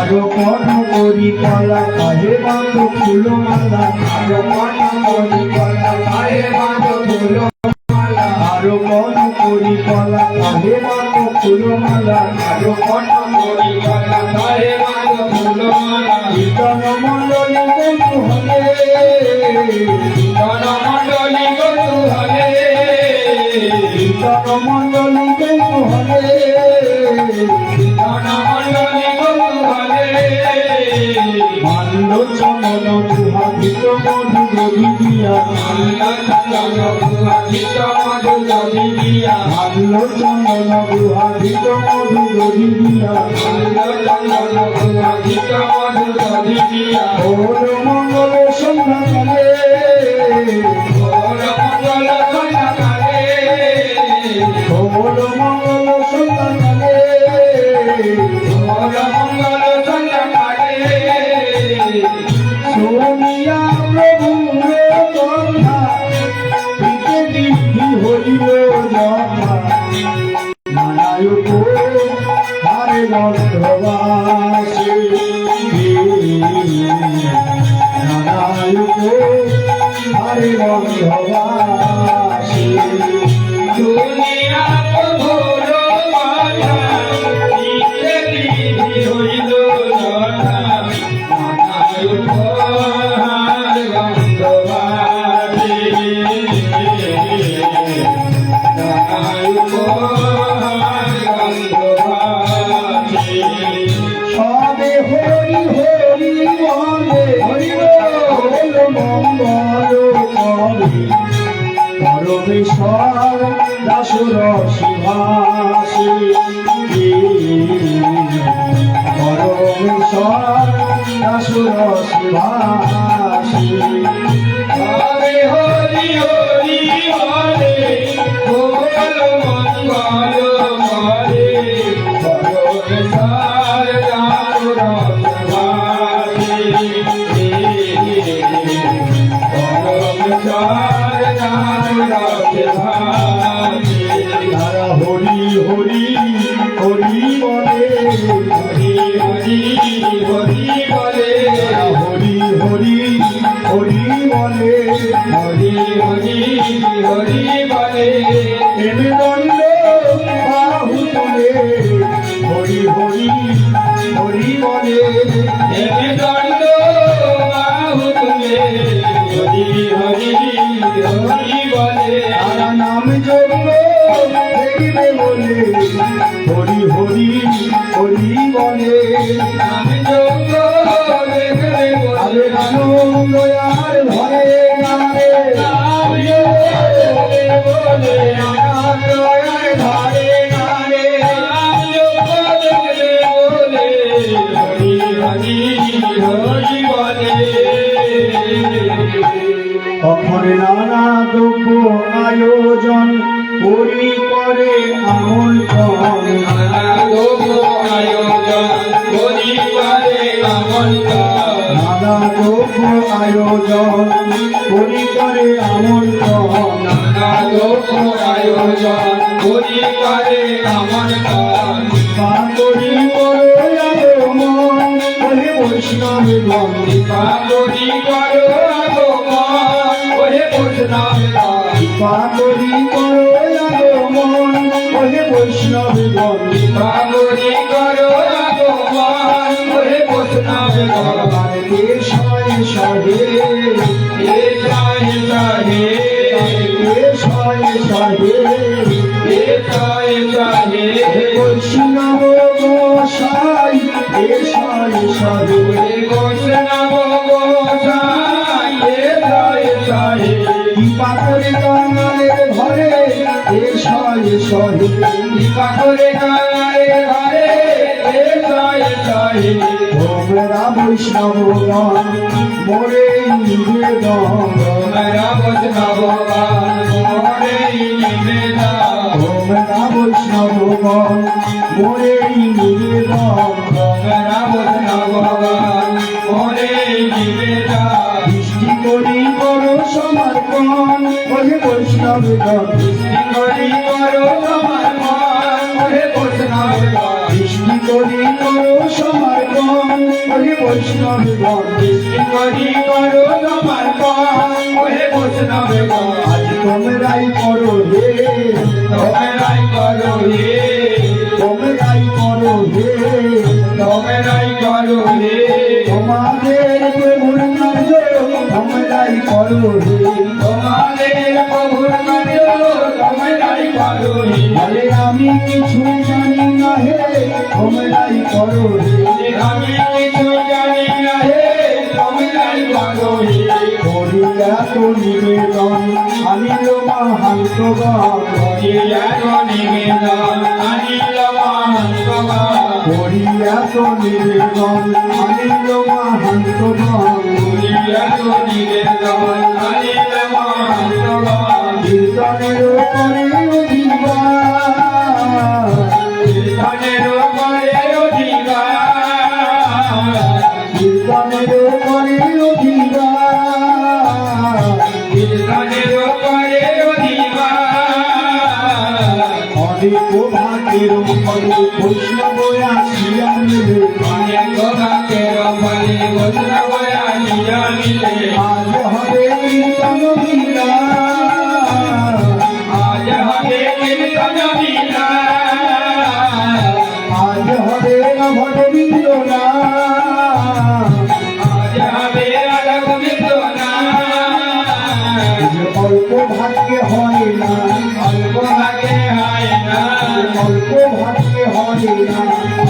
আরো কর্ণ করি কলা কাহে বাঁধ ফুলমালা আরো কর্ণ করি কলা কাহে বাঁধ ফুলমালা আরো কর্ণ করি কলা কাহে বাঁধ ফুলমালা আরো কর্ণ করি কলা কাহে বাঁধ ফুলমালা কীর্তন মণ্ডলী কৌতূহলে কীর্তন মণ্ডলী কৌতূহলে কীর্তন মণ্ডলী কৌতূহলে কীর্তন মণ্ডলী কৌতূহলে মাল্য চন্দন গুহাভিত মধু গভি দিয়া মাল্য চন্দন গুহাভিত মধু গভি দিয়া মাল্য চন্দন গুহাভিত মধু গভি দিয়া মাল্য চন্দন গুহাভিত মধু গভি দিয়া ওর মঙ্গল সন্ধ্যাকালে ওর মঙ্গল সন্ধ্যাকালে ওর মঙ্গল সন্ধ্যাকালে ওর মঙ্গল সন্ধ্যাকালে শুনিয়া প্রভুর কথা পিতে দিব্যি হইল যথা নারায়ণ হারে বন্ধবাসী নারায়ণ হারে বন্ধবাসী শুনিয়া প্রভুর কথা পিতে দিব্যি হইল যথা নারায়ণ হারে বন্ধবাসী সবে হরি হরি বলে হরি বল মঙ্গল করি পরমেশ্বর দাসুর শিভাসী পরমেশ্বর দাসুর শিভাসী সবে হরি হরি বলে বল মঙ্গল করে পরমেশ্বর দাসুর শিভাসী পরমেশ্বর দাসুর শিভাসী তারা হরি হরি হরি বলে হরি হরি হরি বলে হরি হরি হরি বলে হরি হরি হরি বলে এনে দণ্ড বাহু তুলে হরি হরি হরি বলে এনে দণ্ড বাহু তুলে হরি হরি হরি বলে তারা নাম জন্য দেখবে বলে হরি হরি হরি বলে নাম জন্য দেখবে বলে আনন্দ আর ভরে গানে নাম বলে আনন্দ আর ভরে গানে নাম দেখবে বলে হরি হরি হরি বলে অক্ষরে নানা দ্রব্য আয়োজন করি করে আমন্ত্রণ নানা দ্রব্য আয়োজন করি করে আমন্ত্রণ নানা দ্রব্য আয়োজন করি করে আমন্ত্রণ নানা দ্রব্য আয়োজন করি করে আমন্ত্রণ কৃপা করি করো আগমন ওহে বৈষ্ণবগণ কৃপা করি করো আগমন ওহে বৈষ্ণবগণ কৃপা করি করো আগমন ওহে বৈষ্ণবগণ কৃপা করি করো আগমন ওহে বৈষ্ণবগণ কেশয় সহে কেশয় সহে কেশয় সহে কেশয় সহে বৈষ্ণব গোসাই কেশয় সহে বৈষ্ণব গোসাই কেশয় সহে কৃপা করে কাঙালের ঘরে কেশয় সহে কৃপা করে কাঙালের ঘরে কেশয় সহে তোমরা বৈষ্ণবগণ মোরে নিবেদন তোমরা বৈষ্ণবগণ মোরে নিবেদন তোমরা বৈষ্ণবগণ মোরে নিবেদন তোমরা বৈষ্ণবগণ মোরে নিবেদন দৃষ্টি করি করো সমর্পণ ওহে বৈষ্ণবগণ দৃষ্টি করি করো সমর্পণ ওহে বৈষ্ণবগণ দৃষ্টি করি করো সমর্পণ গণ ওহে বৈষ্ণবগণ সৃষ্টি করি করো তোমার পণ ওহে বৈষ্ণবগণ আজ তোমরাই করো হে তোমরাই করো হে তোমরাই করো হে তোমরাই করো হে তোমাদের প্রভুর কার্য তোমরাই করো হে তোমাদের প্রভুর কার্য তোমরাই করো হে বলে আমি কিছু জানি না হে তোমরাই করো হে আমি কিছু জানি না হে তোমরাই করো হে করিয়া তো নিবেদন আনিল মহান্তগণ করিয়া তো নিবেদন আনিল মহান্তগণ করিয়া তো নিবেদন আনিল মহান্তগণ করিয়া তো নিবেদন আনিল মহান্তগণ কীর্তনের করে অধিকার কীর্তনের উপরে অধিকার কীর্তনের করে অধিকার কীর্তনের উপরে অধিকার অনেক ভাগের ফলে বৈষ্ণব আসিয়া মিলে অনেক ভাগের ফলে বৈষ্ণব আসিয়া মিলে আজ হবে কীর্তন বিনা আজ হবে কীর্তন বিনা আজ হবে অভট বিন্দনা আজ হবে রাধা গোবিন্দ নাম অল্প ভাগ্যে হয় না অল্প ভাগে হয় না অল্প ভাগ্যে হয় না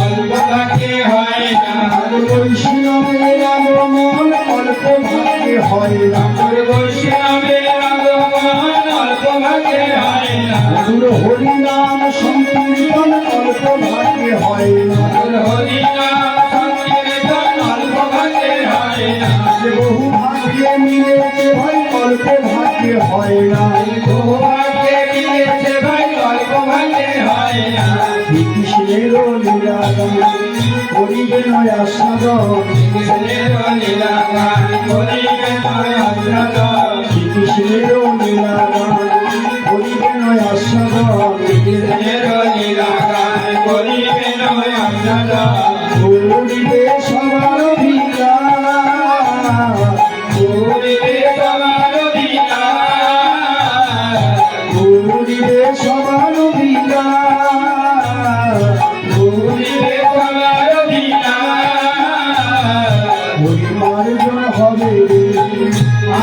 অল্প ভাগে হয় না বৈষ্ণবের আগমন অল্প ভাগ্যে হয় না তোর বৈষ্ণবের আগমন অল্প ভাগে হয় না মধুর হরিনাম সংকীর্তন অল্প ভাগ্যে হয় না তোর হরি নাম সংকীর্তন অল্প ভাগে হয় না যে বহু ভাগ্যে মিলেছে ভাই অল্প ভাগ্যে হয় না বহু ভাগে মিলেছে ভাই অল্প ভাগে হয় না শ্রীকৃষ্ণেরও লীলাগান করিবে নয়া সাধন কৃষ্ণের লীলাগান করিবে নয়া সাধন শ্রীকৃষ্ণেরও লীলাগান করিবে নয়া সাধন কৃষ্ণের লীলাগান করিবে নয়া সাধন করিবে সবার অধিকার করিবে সবার অধিকার করিবে সবার অধিকার করিবে সবার অধিকার হরিমার্জন হবে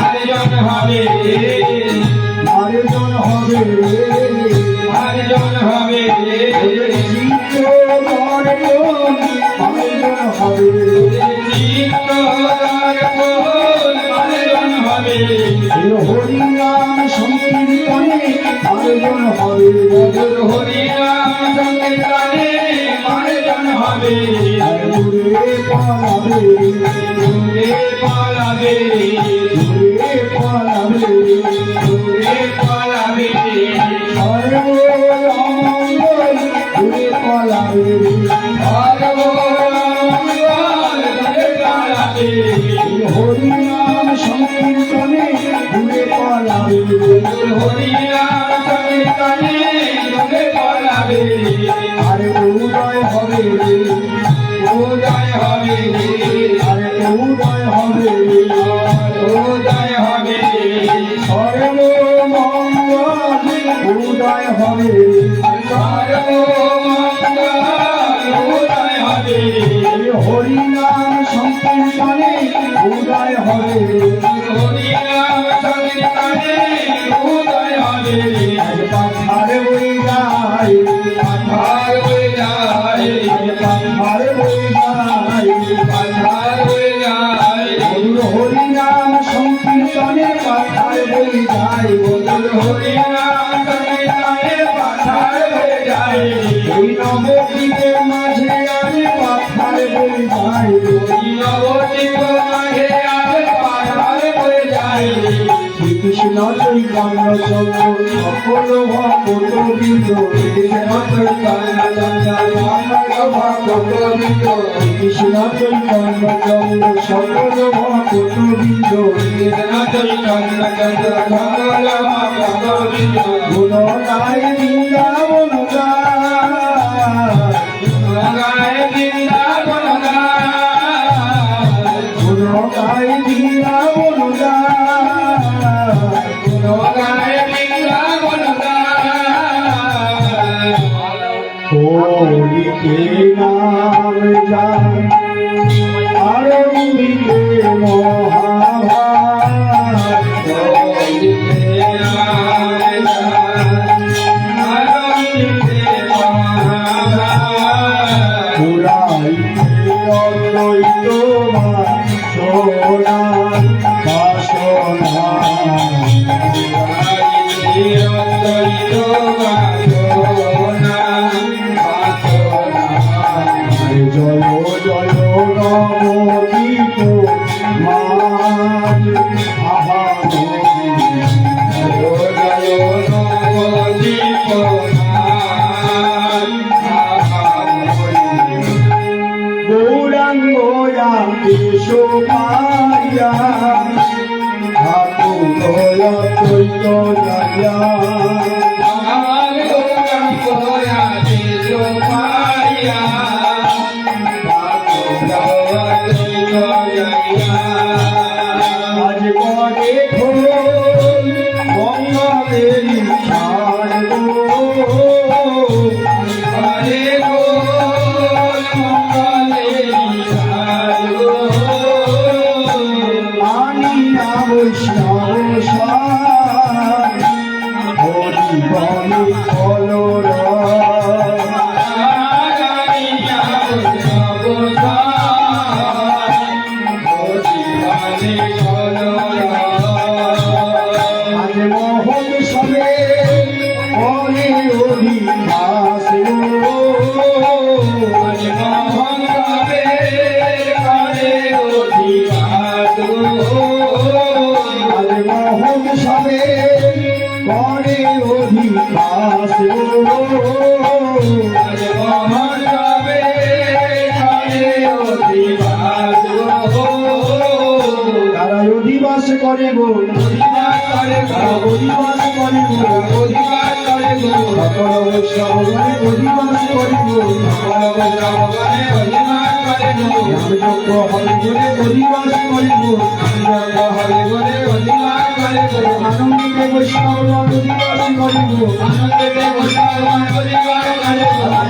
আর্জন হবে মার্জন হবে আর্জন হবে চিত্ত দর্পণ মার্জন হবে চিত্ত দর্পণ আর্জন হবে হরিনাম সংকীর্তনে মার্জন হবে মধুর হরি নাম সংকীর্তনে আর্জন হবে দূরে পালাবে দূরে পালাবে দূরে পালাবে দূরে পালাবে সর্বমঙ্গল দূরে পালাবে সর্বমঙ্গল দূরে পালাবে হরিনাম সংকীর্তনে দূরে পালাবে মধুর হরি নাম সংকীর্তনে দূরে পালাবে আরে উদয় হবে উদয় হবে আরে উদয় হবে উদয় হবে সর্বমঙ্গল উদয় হবে সর্বমঙ্গল উদয় হবে হরিনাম সংকীর্তনে উদয় হবে হরি নাম সংকীর্তনে উদয় হবে পাথার বই যায় পাথার হয়ে যায় পাথার বই যায় পাথার হয়ে যায় হরিনাম সংকীর্তনে পাথার বই যায় মধুর হরি নাম সংকীর্তনে পাথার হয়ে যায় ওই নবদ্বীপের মাঝে আমি পাথার বই যায় নবদ্বীপ মাঝে আর পাথার হয়ে যায় শ্রীকৃষ্ণ চৈতন্য চন্দ্র সকল ভক্তবৃন্দ কৃষ্ণ চৈতন্য চন্দ্র সকল ভক্তবৃন্দ গুণ গায় বৃন্দাবন গায় নাম যায় আরম্ভিতে মহাভারত পুরাইতে অদ্বৈত বাসনা বাসনা জয় জয় নবদীপ মাঝ আহার গৌরাঙ্গ কেশো পাইয়া ঠাকুর অদ্বৈত জায়া আজ করে মঙ্গলের আনিয়া বৈষ্ণব হরি বলে কলর আজ মোহন সবে অনে অভিবাস আজ মোহন সবে করে অভিবাস তারা অধিবাস করে গো তারা অধিবাস করে গো সকল সহবারে অধিবাস করে গো নামযজ্ঞ হরে বলে অধিবাস করে গো আনন্দে বৈষ্ণব অধিবাস করে গো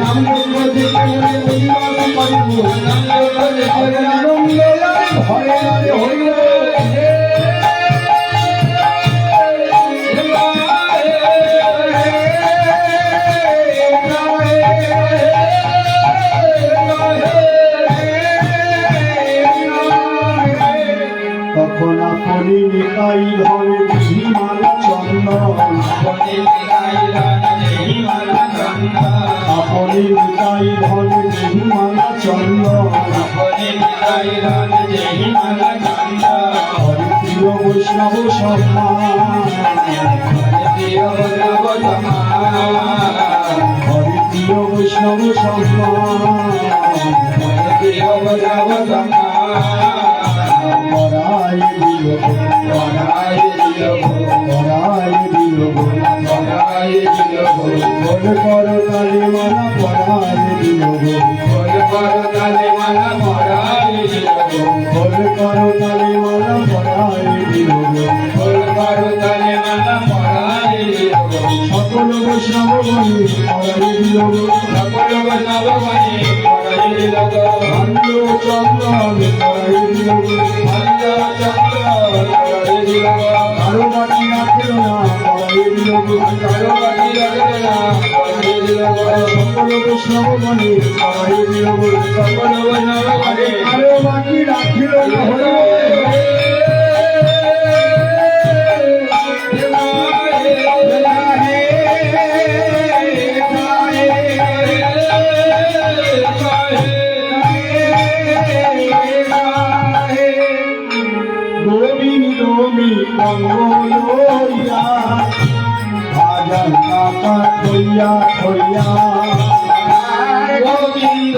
নামযজ্ঞ দেখে বলে অধিবাস করে গো আনন্দ ঘরে ঘরে হইল তখন আপনি নিতাই ধরে বিধিমাল চন্দন আপনি নিতাই ধরে বিধিমাল চন্দন হরে প্রিয় বৈষ্ণব সম্মান হরে প্রিয় বৈষ্ণব সম্মান পরায় দিল বল কর তালে মালা পরায় দিল বল কর তালে মালা পরায় দিল সকল বৈষ্ণব বলি পরায় দিল ভাণ্ড চন্দন পরায় দিল কারো বাকি রাখল না পরায় দিল সকল বৈষ্ণব বলি পরায় দিল কারো বাকি রাখিল না মঙ্গলইয়া ভাজন কাকা থইয়া থইয়া গোবিন্দ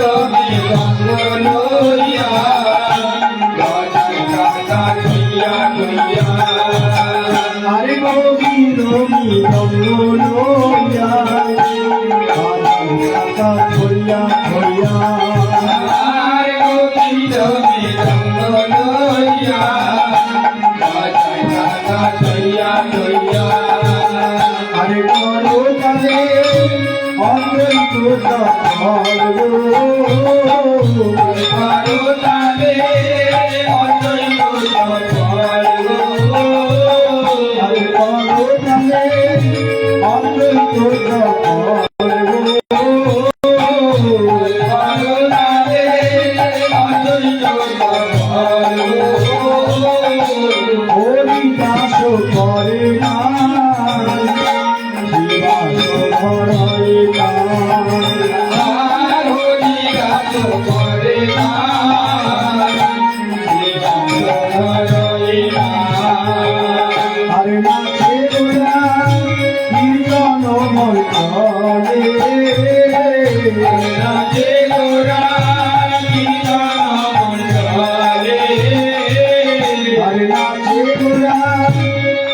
মঙ্গলইয়া ভাজন কাকা থইয়া থইয়া আরে গোবিন্দ মঙ্গলইয়া ভাজন কাকা থইয়া থইয়া আরে গোবিন্দ মঙ্গলইয়া আরে করো তালে অমৃত হরি দাস করে না জীবাস ধরে না আরে নাচে গোরা কীর্তন মন্ত্রে আরে নাচে গোরা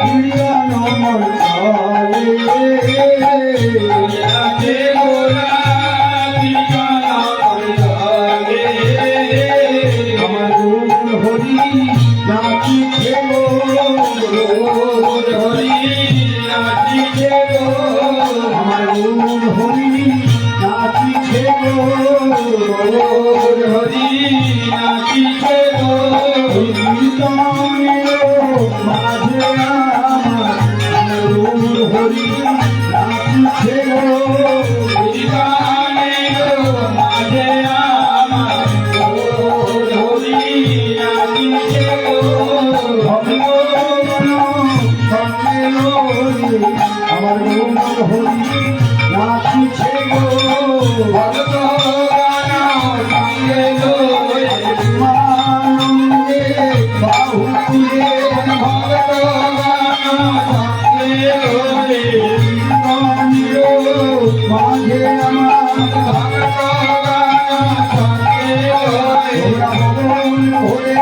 কীর্তন মন্ত্রে আমার হরি নাচিছে গো আমার হরি নাচিছে গো মাঝে আমার হরি নাচিছে আমার হরি নাচিছে গো আনন্দে বাহু তুলে মাঝে আমার হরে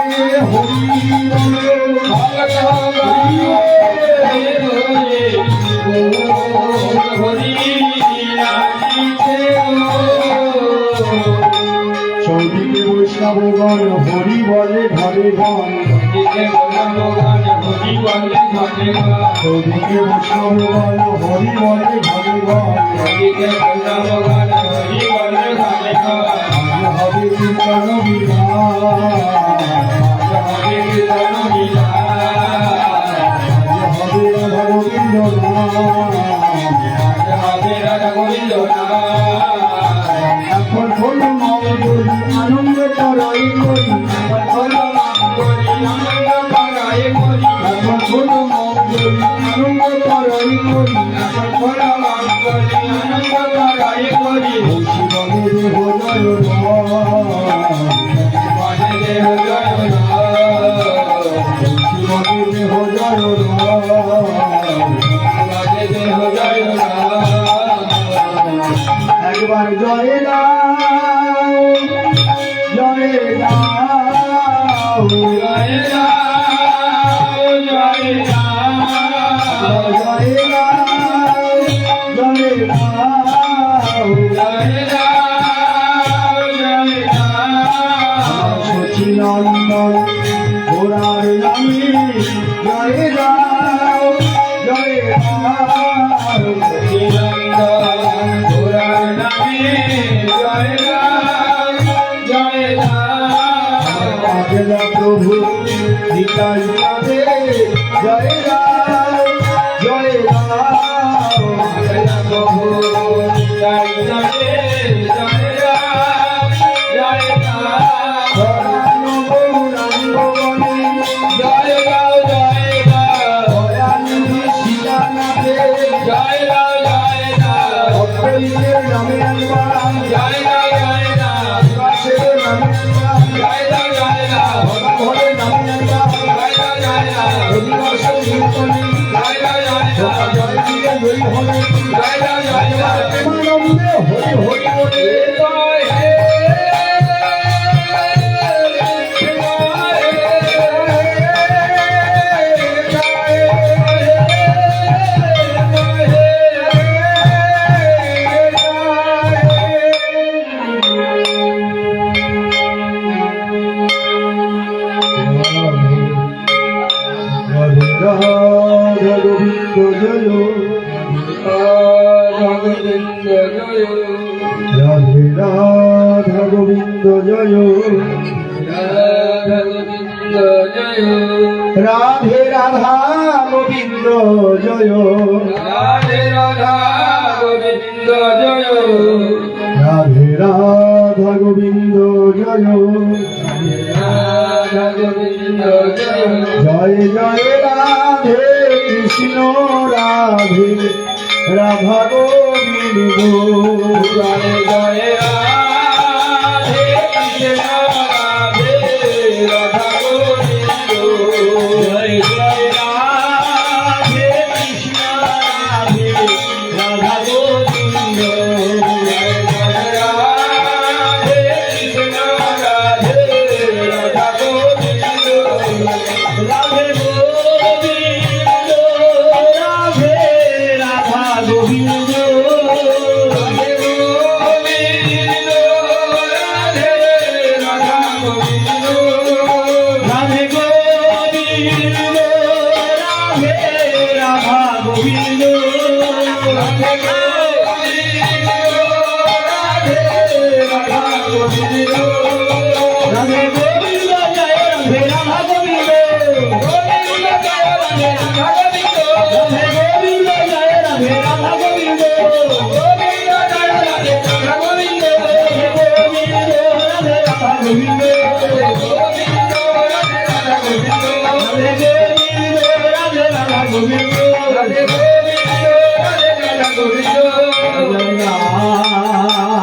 চৌদিকে বৈষ্ণবগণ হরি বলে ঘরে ঘন চৌদিকে বৈষ্ণবগণ হরি বলে ঘরে ঘন হবে কীর্তন হবে রাধা গোবিন্দ এখন হলো মঙ্গল আনন্দ করাই করি এখন হলো মঙ্গল আনন্দ করাই করি শিবনের একবার জয় দাও জয় দাও জয় দাও জয় দাও জয় দাও জয় দাও সচিনন্দন ঘোড়ার নামে জয় দাও জয় দাও প্রভু নিতাই রাধে জয় রাম জয় রাম প্রভু নিতাই রাধে জয় রাম জয় রাম গৌরাঙ্গবনে জয় গাও জয় গাও সীতানাথে জয় গাও জয় গাও অক্ষয়ের নামে আনবাম জয় গাও জয় গাও কাশের নামে আনবাম জয় গাও জয় গাও ভগবানের নামে আনবাম জয় গাও জয় গাও অধিবাস কীর্তনে জয় গাও জয় গাও জয় দিয়ে জয় হলে জয় গাও জয় গাও প্রেমানন্দে হরি হরি বলে জয় হে রাধে রাধা গোবিন্দ জয় রাধে রাধা গোবিন্দ জয় রাধে রাধা গোবিন্দ জয় রাধে রাধা গোবিন্দ জয় রাধা গোবিন্দ জয় জয় জয় রাধে কৃষ্ণ রাধে রাধা গোবিন্দ জয় জয় রাধে কৃষ্ণ রাধে রাধা গোবিন্দ জয় জয় রাধে কৃষ্ণ রাধে রাধা গোবিন্দ জয় জয় রাধে কৃষ্ণ রাধে রাধা গোবিন্দ রাধে গোবিন্দ রাধে রাধা গোবিন্দ রাধে গোবিন্দ রাধে রাধা গোবিন্দ রাধে গোবিন্দ রাধে রাধা গোবিন্দ রাধে গোবিন্দ রাধে রাধা গোবিন্দ রাধে গোবিন্দ জয় রাধে রাধা গোবিন্দ গোবিন্দ জয় রাধে রাধা গোবিন্দ রাধে গোবিন্দ জয় রাধে রাধা গোবিন্দ গোবিন্দ জয় রাধে রাধা গোবিন্দ রাধে গোবিন্দ রাধে রাধা গোবিন্দ গোবিন্দ রাধে রাধা গোবিন্দ রাধে গোবিন্দ রাধে রাধা গোবিন্দ রাধে গোবিন্দ রাধে রাধা গোবিন্দ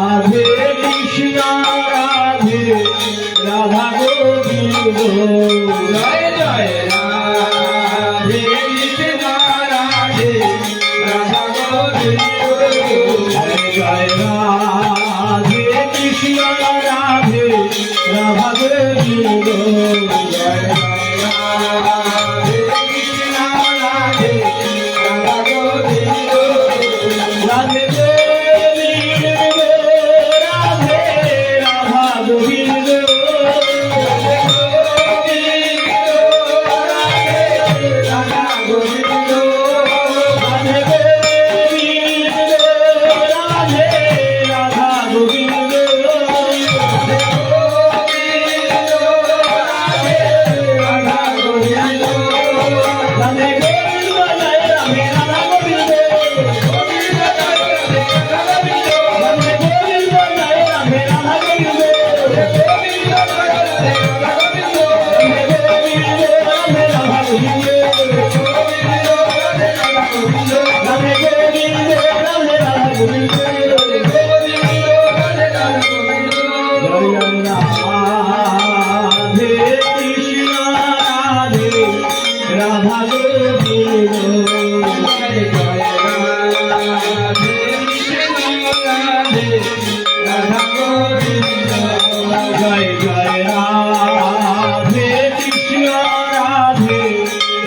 রাধে কৃষ্ণ রাধে রাধা গোবিন্দ জয় জয় রাধে কৃষ্ণ রাধে রাধা গোবিন্দ জয় জয় রাধে কৃষ্ণ রাধে রাধা গোবিন্দ জয় জয় রাধে কৃষ্ণ রাধে রাধা গোবিন্দ রাধে গোবিন্দ রাধে রাধা গোবিন্দ রাধে গোবিন্দ রাধে রাধা গোবিন্দ রাধে গোবিন্দ জয় রাধে রাধা গোবিন্দ রাধে গোবিন্দ জয় রাধে রাধা গোবিন্দ রাধে গোবিন্দ রাধে রাধা গোবিন্দ রাধে গোবিন্দ রাধে রাধা গোবিন্দ জয় জয় রাধে কৃষ্ণ রাধে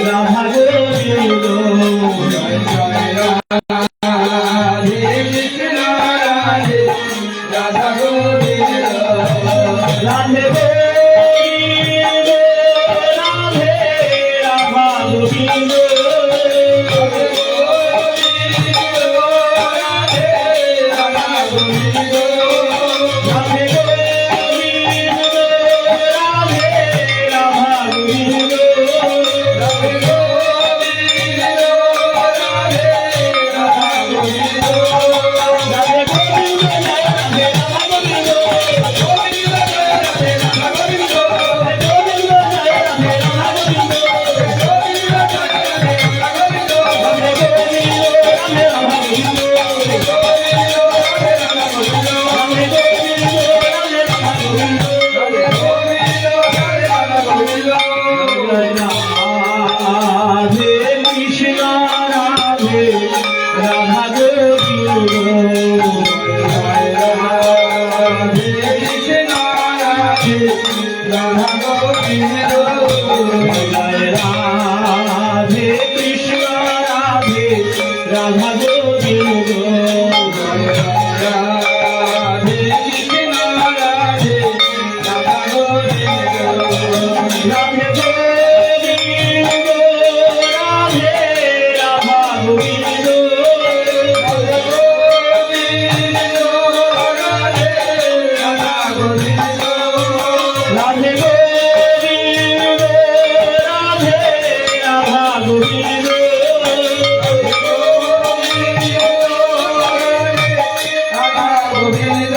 রাধা গোবিন্দ জয় জয় রাধে কৃষ্ণ রাধে রাধা গোবিন্দ রাধে গোবিন্দ রাধে রাধা গোবিন্দ রাধে গোবিন্দ রাধে রাধা গোবিন্দ রাধে গোবিন্দ জয় রাধে রাধা গোবিন্দ রাধে গোবিন্দ জয় রাধে রাধা গোবিন্দ রাধে গোবিন্দ রাধে রাধা গোবিন্দ রাধে কৃষ্ণ রাধে রাধা গোবিন্দ জয় রাধে কৃষ্ণ রাধে রাধা গোবিন্দ রাধে গোবিন্দ রাধে রাধা গোবিন্দ রাধে গোবিন্দ রাধে রাধা গোবিন্দ গোবিন্দ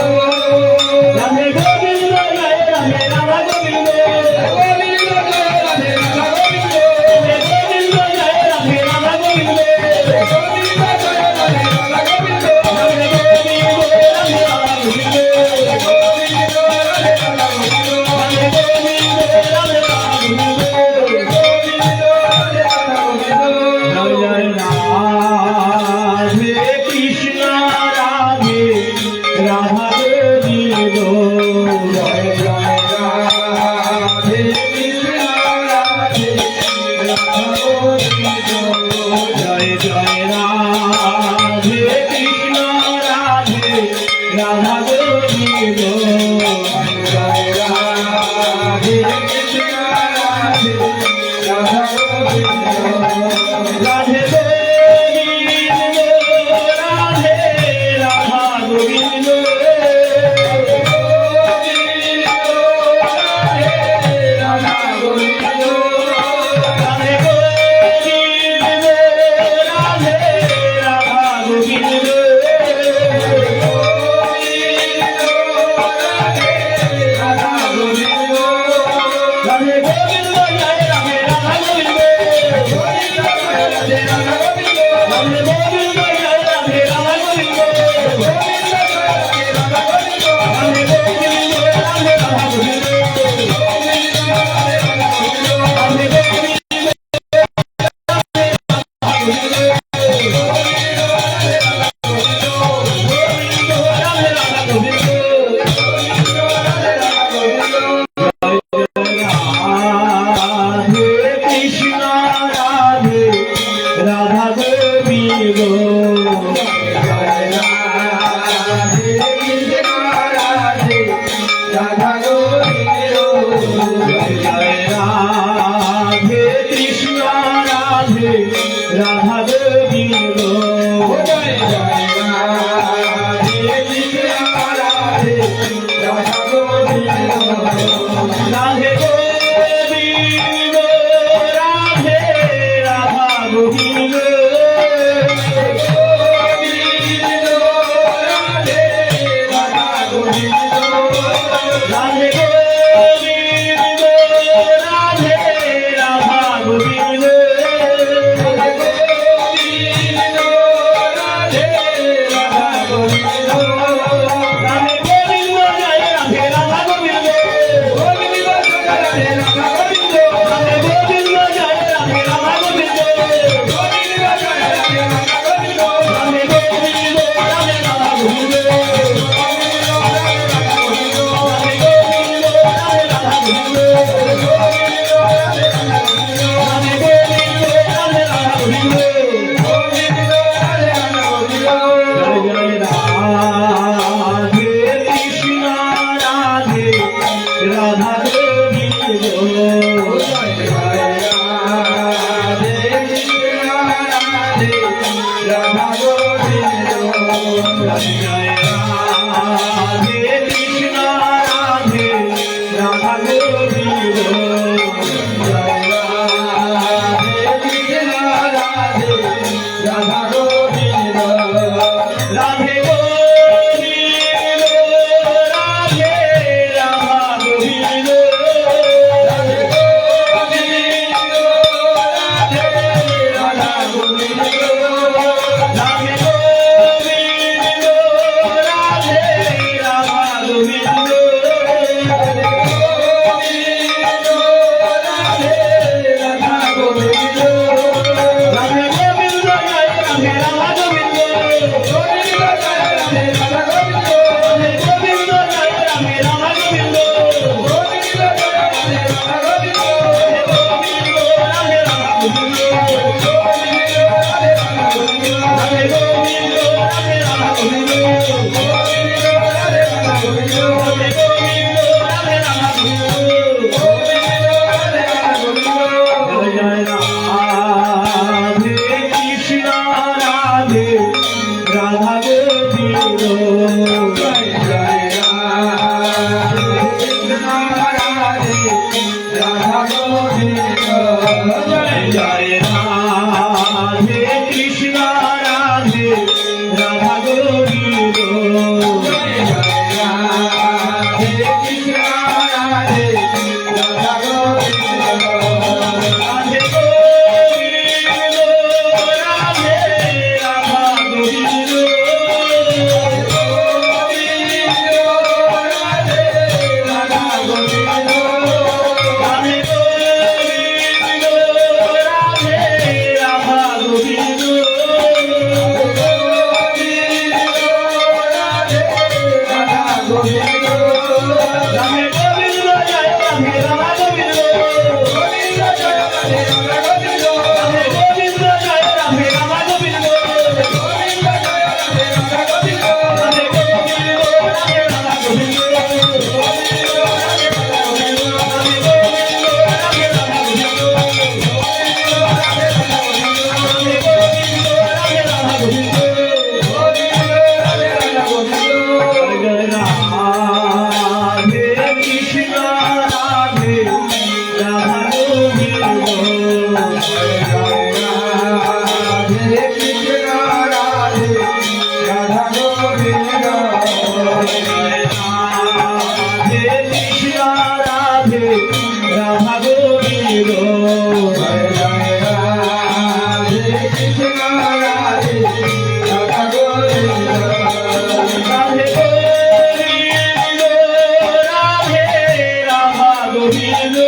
বিন্দু